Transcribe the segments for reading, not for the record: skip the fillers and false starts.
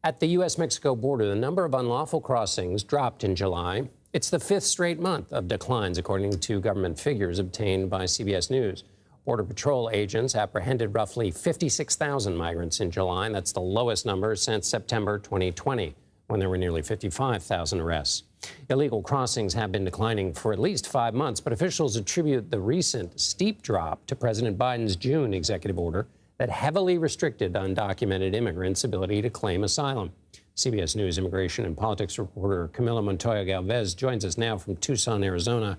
At the U.S. Mexico border, the number of unlawful crossings dropped in July. It's the fifth straight month of declines, according to government figures obtained by CBS News. Border Patrol agents apprehended roughly 56,000 migrants in July, and that's the lowest number since September 2020, when there were nearly 55,000 arrests. Illegal crossings have been declining for at least 5 months, but officials attribute the recent steep drop to President Biden's June executive order that heavily restricted undocumented immigrants' ability to claim asylum. CBS News immigration and politics reporter Camilo Montoya-Galvez joins us now from Tucson, Arizona.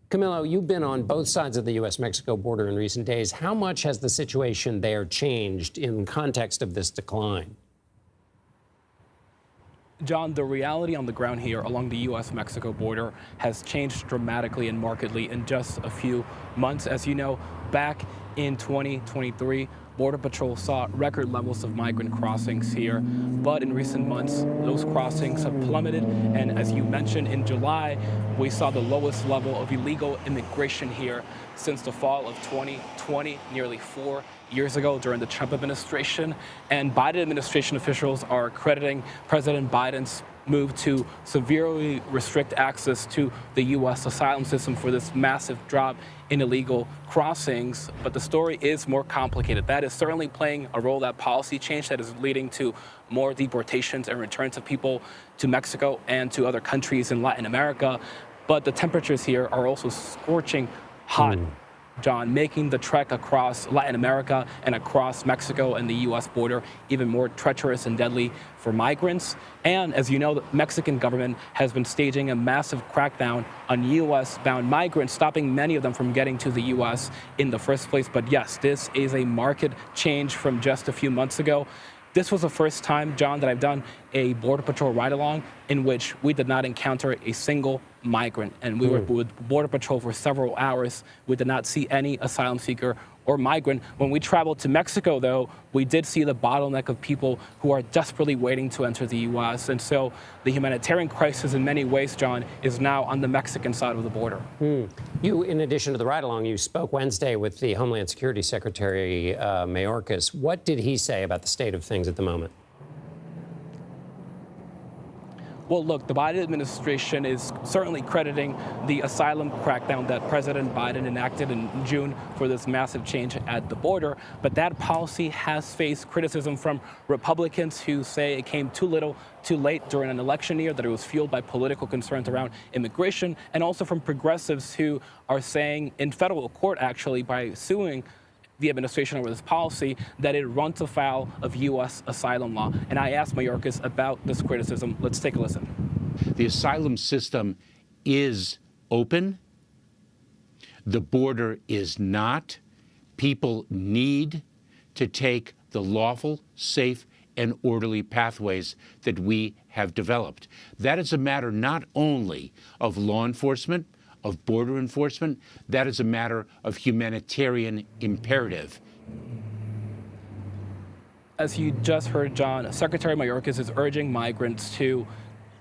Camilo, you've been on both sides of the U.S. Mexico border in recent days. How much has the situation there changed in context of this decline? John, the reality on the ground here along the U.S. Mexico border has changed dramatically and markedly in just a few months. As you know, back in 2023, Border Patrol saw record levels of migrant crossings here, but in recent months, those crossings have plummeted. And as you mentioned, in July, we saw the lowest level of illegal immigration here since the fall of 2020, nearly 4 years ago during the Trump administration. And Biden administration officials are crediting President Biden's move to severely restrict access to the U.S. asylum system for this massive drop in illegal crossings. But the story is more complicated. That is certainly playing a role, that policy change that is leading to more deportations and returns of people to Mexico and to other countries in Latin America. But the temperatures here are also scorching hot, John, making the trek across Latin America and across Mexico and the U.S. border even more treacherous and deadly for migrants. And as you know, the Mexican government has been staging a massive crackdown on U.S.-bound migrants, stopping many of them from getting to the U.S. in the first place. But yes, this is a marked change from just a few months ago. This was the first time, John, that I've done a Border Patrol ride-along in which we did not encounter a single migrant. And we were with Border Patrol for several hours. We did not see any asylum seeker or migrant. When we traveled to Mexico, though, we did see the bottleneck of people who are desperately waiting to enter the U.S. And so the humanitarian crisis in many ways, John, is now on the Mexican side of the border. You, in addition to the ride-along, you spoke Wednesday with the Homeland Security Secretary Mayorkas. What did he say about the state of things at the moment? Well, look, the Biden administration is certainly crediting the asylum crackdown that President Biden enacted in June for this massive change at the border. But that policy has faced criticism from Republicans who say it came too little, too late during an election year, that it was fueled by political concerns around immigration, and also from progressives who are saying in federal court, actually, by suing the administration over this policy, that it runs afoul of U.S. asylum law. And I asked Mayorkas about this criticism. Let's take a listen. The asylum system is open. The border is not. People need to take the lawful, safe, and orderly pathways that we have developed. That is a matter not only of law enforcement, of border enforcement, that is a matter of humanitarian imperative. As you just heard, John, Secretary Mayorkas is urging migrants to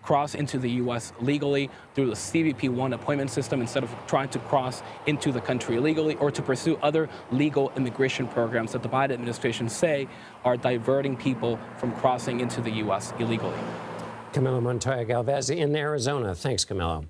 cross into the U.S. legally through the CBP-1 appointment system instead of trying to cross into the country illegally, or to pursue other legal immigration programs that the Biden administration say are diverting people from crossing into the U.S. illegally. Camilo Montoya-Galvez in Arizona. Thanks, Camilo.